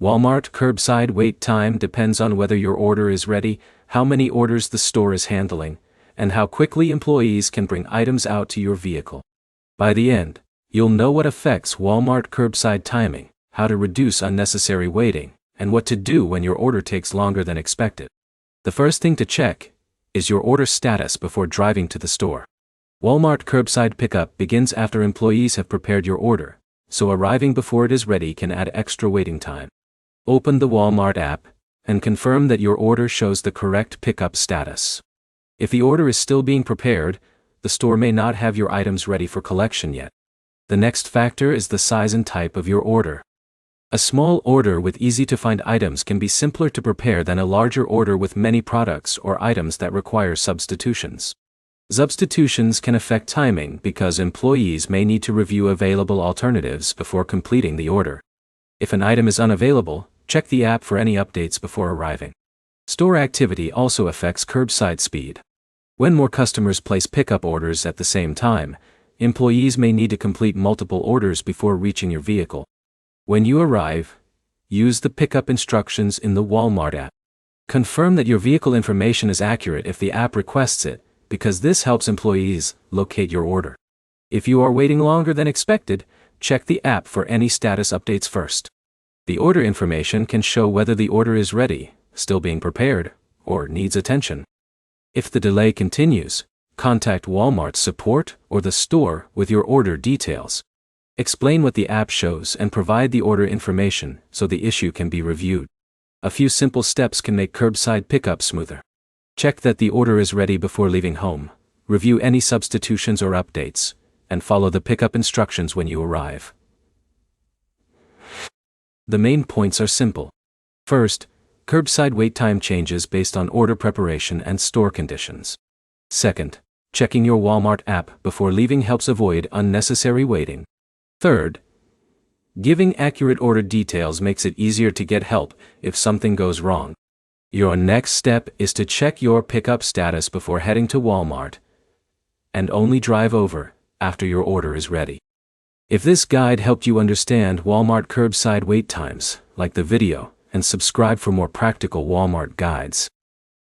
Walmart curbside wait time depends on whether your order is ready, how many orders the store is handling, and how quickly employees can bring items out to your vehicle. By the end, you'll know what affects Walmart curbside timing, how to reduce unnecessary waiting, and what to do when your order takes longer than expected. The first thing to check is your order status before driving to the store. Walmart curbside pickup begins after employees have prepared your order, so arriving before it is ready can add extra waiting time. Open the Walmart app and confirm that your order shows the correct pickup status. If the order is still being prepared, the store may not have your items ready for collection yet. The next factor is the size and type of your order. A small order with easy-to-find items can be simpler to prepare than a larger order with many products or items that require substitutions. Substitutions can affect timing because employees may need to review available alternatives before completing the order. If an item is unavailable, check the app for any updates before arriving. Store activity also affects curbside speed. When more customers place pickup orders at the same time, employees may need to complete multiple orders before reaching your vehicle. When you arrive, use the pickup instructions in the Walmart app. Confirm that your vehicle information is accurate if the app requests it, because this helps employees locate your order. If you are waiting longer than expected, check the app for any status updates first. The order information can show whether the order is ready, still being prepared, or needs attention. If the delay continues, contact Walmart support or the store with your order details. Explain what the app shows and provide the order information so the issue can be reviewed. A few simple steps can make curbside pickup smoother. Check that the order is ready before leaving home, review any substitutions or updates, and follow the pickup instructions when you arrive. The main points are simple. First, curbside wait time changes based on order preparation and store conditions. Second, checking your Walmart app before leaving helps avoid unnecessary waiting. Third, giving accurate order details makes it easier to get help if something goes wrong. Your next step is to check your pickup status before heading to Walmart, and only drive over after your order is ready. If this guide helped you understand Walmart curbside wait times, like the video and subscribe for more practical Walmart guides.